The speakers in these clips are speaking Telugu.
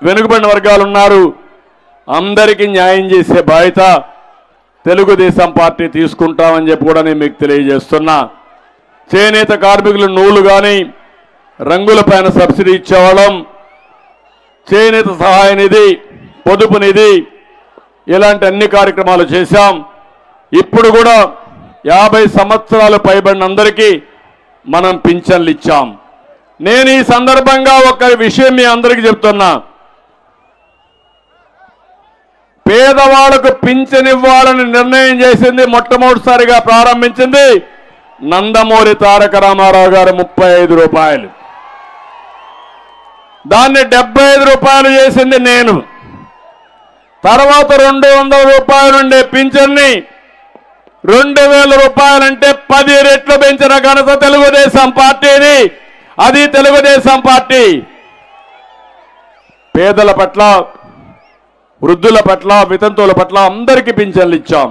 వెనుకబడిన వర్గాలు ఉన్నారు, అందరికీ న్యాయం చేసే బాధ్యత తెలుగుదేశం పార్టీ తీసుకుంటామని చెప్పి కూడా నేను మీకు తెలియజేస్తున్నా. చేనేత కార్మికులు నూలు కానీ రంగులపైన సబ్సిడీ ఇచ్చేవాళ్ళం, చేనేత సహాయ నిధి, పొదుపు నిధి, ఇలాంటి అన్ని కార్యక్రమాలు చేశాం. ఇప్పుడు కూడా 50 సంవత్సరాలు పైబడిన అందరికీ మనం పింఛన్లు ఇచ్చాం. నేను ఈ సందర్భంగా ఒక విషయం మీ అందరికీ చెప్తున్నా. పేదవాళ్లకు పింఛన్ ఇవ్వాలని నిర్ణయం చేసింది, మొట్టమొదటిసారిగా ప్రారంభించింది నందమూరి తారక రామారావు గారు 35 రూపాయలు. దాన్ని 75 రూపాయలు చేసింది నేను. తర్వాత 200 రూపాయలు ఉండే పింఛన్ని 2000 రూపాయలంటే 10 రెట్లు పెంచిన ఘనత తెలుగుదేశం పార్టీని. అది తెలుగుదేశం పార్టీ. పేదల పట్ల, వృద్ధుల పట్ల, వితంతువుల పట్ల అందరికీ పింఛన్లు ఇచ్చాం.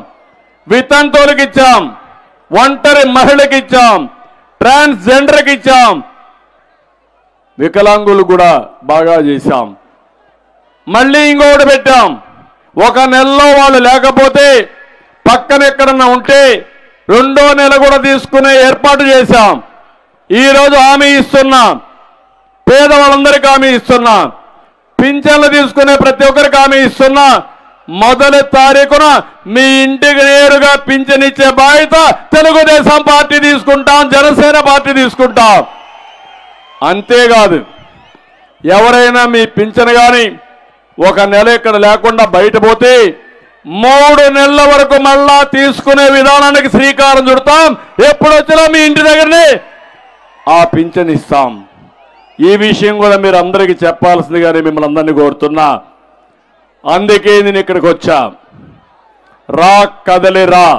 వితంతువులకు ఇచ్చాం, ఒంటరి మహిళకి ఇచ్చాం, ట్రాన్స్జెండర్కి ఇచ్చాం, వికలాంగులు కూడా బాగా చేశాం. మళ్ళీ ఇంకొకటి పెట్టాం. ఒక నెలలో వాళ్ళు లేకపోతే పక్కన ఎక్కడన్నా ఉంటే 2వ నెల కూడా తీసుకునే ఏర్పాటు చేశాం. ఈరోజు హామీ ఇస్తున్నాం, పేదవాళ్ళందరికీ హామీ ఇస్తున్నాం, పింఛన్లు తీసుకునే ప్రతి ఒక్కరికి హామీ ఇస్తున్నా. మొదటి తారీఖున మీ ఇంటికి నేరుగా పింఛన్ ఇచ్చే బాధ్యత తెలుగుదేశం పార్టీ తీసుకుంటాం, జనసేన పార్టీ తీసుకుంటాం. అంతేకాదు, ఎవరైనా మీ పింఛన్ కానీ ఒక నెల ఇక్కడ లేకుండా బయట పోతే 3 నెలల వరకు మళ్ళా తీసుకునే విధానానికి శ్రీకారం చుడతాం. ఎప్పుడు వచ్చినా మీ ఇంటి దగ్గరనే ఆ పింఛన్ ఇస్తాం. ఈ విషయం కూడా మీరు అందరికీ చెప్పాల్సిందిగానే మిమ్మల్ని అందరినీ కోరుతున్నా. అందుకే నేను ఇక్కడికి వచ్చా. రా కదలి రా,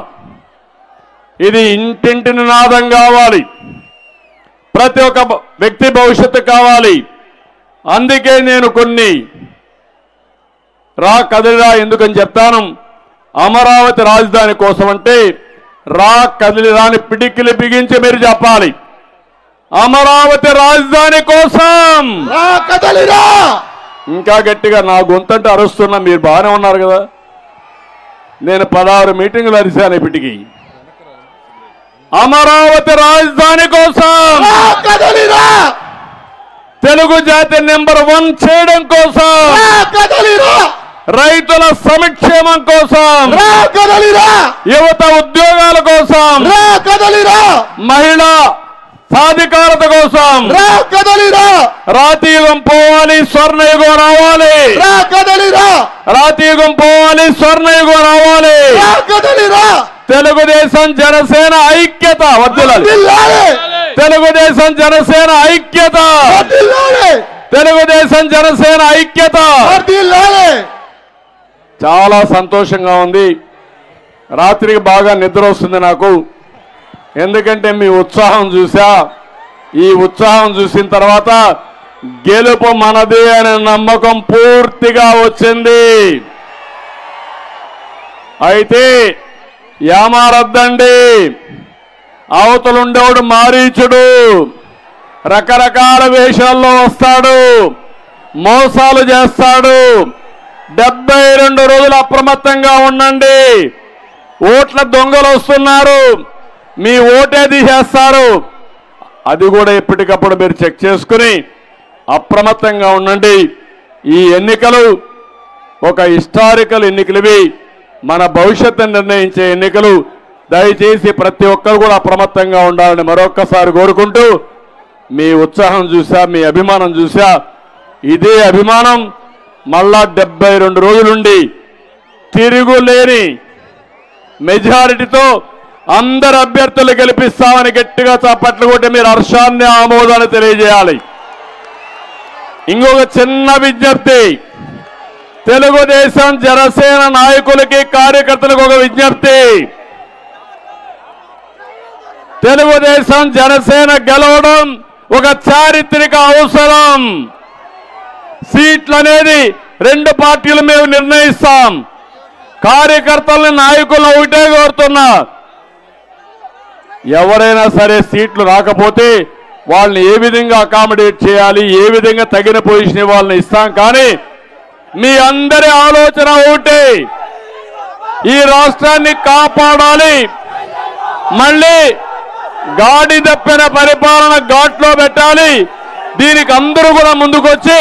ఇది ఇంటింటి నినాదం కావాలి, ప్రతి ఒక్క వ్యక్తి భవిష్యత్తు కావాలి. అందుకే నేను కొన్ని రా కదలిరా ఎందుకని చెప్తాను. అమరావతి రాజధాని కోసం అంటే రా కదలిరా అని పిడికిలి బిగించి మీరు చెప్పాలి. అమరావతి రాజధాని కోసం రా కదలిరా. ఇంకా గట్టిగా నా గొంతంటే అరుస్తున్నా. మీరు బాగానే ఉన్నారు కదా. నేను 16 మీటింగులు అరిశాను ఇప్పటికి. అమరావతి రాజధాని కోసం రా కదలిరా. తెలుగు జాతి నెంబర్ 1 చేయడం కోసం, రా కదలిరా. రైతుల సంక్షేమం కోసం, రా కదలిరా. యువత ఉద్యోగాల కోసం, రా కదలిరా. మహిళా సాధికారత కోసం, రా కదలిరా. రాతియుగం పోవాలి, స్వర్ణయుగం రావాలి. రా కదలిరా. రాతియుగం పోవాలి, స్వర్ణయుగం రావాలి. రా కదలిరా. తెలుగుదేశం జనసేన ఐక్యత వర్ధిల్లాలి. తెలుగుదేశం జనసేన ఐక్యత, తెలుగుదేశం జనసేన ఐక్యత. చాలా సంతోషంగా ఉంది. రాత్రికి బాగా నిద్ర వస్తుంది నాకు. ఎందుకంటే మీ ఉత్సాహం చూసా. ఈ ఉత్సాహం చూసిన తర్వాత గెలుపు మనది అనే నమ్మకం పూర్తిగా వచ్చింది. అయితే యామారద్దండి. అవతలుండేవాడు మారీచుడు, రకరకాల వేషాల్లో వస్తాడు, మోసాలు చేస్తాడు. 72 రోజులు అప్రమత్తంగా ఉండండి. ఓట్ల దొంగలు వస్తున్నారు, మీ ఓటే తీసేస్తారు. అది కూడా ఎప్పటికప్పుడు మీరు చెక్ చేసుకుని అప్రమత్తంగా ఉండండి. ఈ ఎన్నికలు ఒక హిస్టారికల్ ఎన్నికలు, మన భవిష్యత్తును నిర్ణయించే ఎన్నికలు. దయచేసి ప్రతి ఒక్కరు కూడా అప్రమత్తంగా ఉండాలని మరొక్కసారి కోరుకుంటూ, మీ ఉత్సాహం చూసా, మీ అభిమానం చూసా. ఇదే అభిమానం మళ్ళా 72 రోజులుండి తిరుగులేని మెజారిటీతో అందరు అభ్యర్థులు గెలిపిస్తామని గట్టిగా చప్పట్లు కొట్టి మీరు హర్షాన్ని, ఆమోదాన్ని తెలియజేయాలి. ఇంకొక చిన్న విజ్ఞప్తి, తెలుగుదేశం జనసేన నాయకులకి, కార్యకర్తలకు ఒక విజ్ఞప్తి. తెలుగుదేశం జనసేన గెలవడం ఒక చారిత్రక అవసరం. సీట్లు అనేది 2 పార్టీలు మేము నిర్ణయిస్తాం. కార్యకర్తలని, నాయకులను ఒకటే కోరుతున్నా, ఎవరైనా సరే సీట్లు రాకపోతే వాళ్ళని ఏ విధంగా అకామిడేట్ చేయాలి, ఏ విధంగా తగిన పొజిషన్ వాళ్ళని ఇస్తాం. కానీ మీ అందరి ఆలోచన ఒకటే, ఈ రాష్ట్రాన్ని కాపాడాలి, మళ్ళీ గాడి తప్పిన పరిపాలన ఘాట్లో పెట్టాలి. దీనికి అందరూ కూడా ముందుకొచ్చి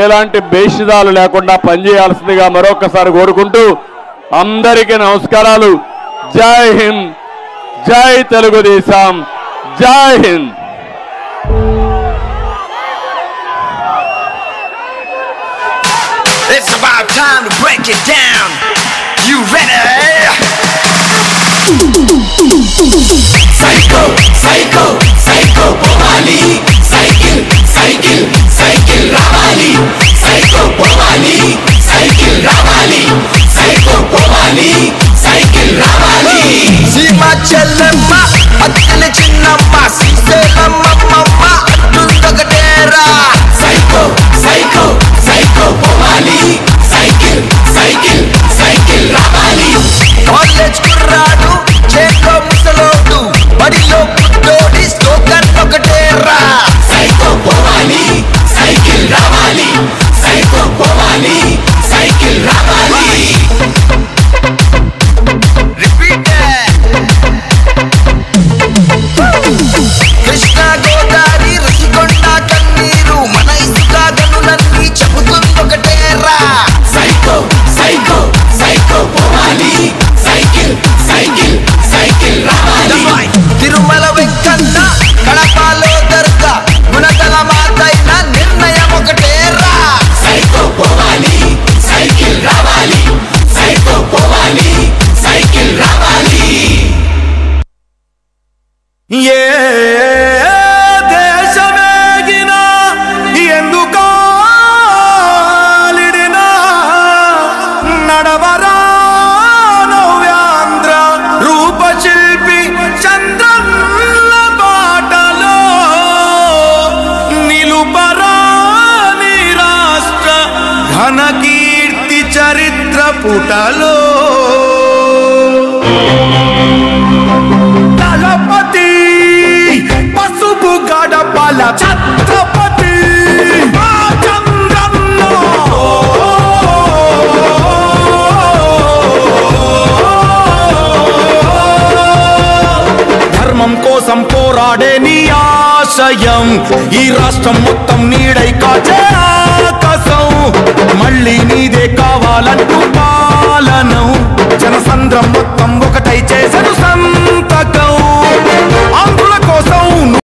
ఎలాంటి భేషజాలు లేకుండా పనిచేయాల్సిందిగా మరొకసారి కోరుకుంటూ అందరికీ నమస్కారాలు. జై హింద్, జై తెలుగుదేశం, జై Hind. It's about time to break it down. You ready? Psycho, psycho, psycho, Pomali. Cycle, cycle, cycle, Ramali. Psycho, Pomali. Cycle, Ramali. Psycho, Pomali. Cycle, Ramali. Sima Chellamma, Attane Chinnamma, Siselamma, Mamma, Attundakatera. Psycho, psycho, psycho, Pomali. Cycle, cycle, cycle, Ramali. College kurradu, cheko musalodu, badilo puttodi, slogan okatera. Psycho, Pomali. Cycle, Ramali. Psycho, Pomali. Cycle, Ramali. Repeat it. Krishna Godavari Rasikonda Kanneeru mana isuka ganulanni chaputundokatera. Psycho, psycho, psycho, Pomali. Cycle, cycle, cycle, Ramali. Tirumala Venkana Kadapalo Darga Gunagala Mataina Nirnayam okatera. Psycho, Pomali. Cycle, Ramali. Psycho, Pomali. Cycle, Ramali. దేశమేగినా ఎందుకాలిడినా నడవరా నవ్యాంధ్ర రూపశిల్పి చంద్రన్న బాటలో నిలుపరా నీ రాష్ట్ర ఘన కీర్తి చరిత్ర పుటలో దళపతి పసుపు గడపల ఛత్రపతి మా చంద్రన్న. ధర్మం కోసం పోరాడే నీ ఆశయం ఈ రాష్ట్రం మొత్తం నీడై కాచే ఆకాశం. మళ్ళీ నీదే కావాలంటూ పాలనం జనసంద్రం మొత్తం ఒకటై చేసను సంతకం.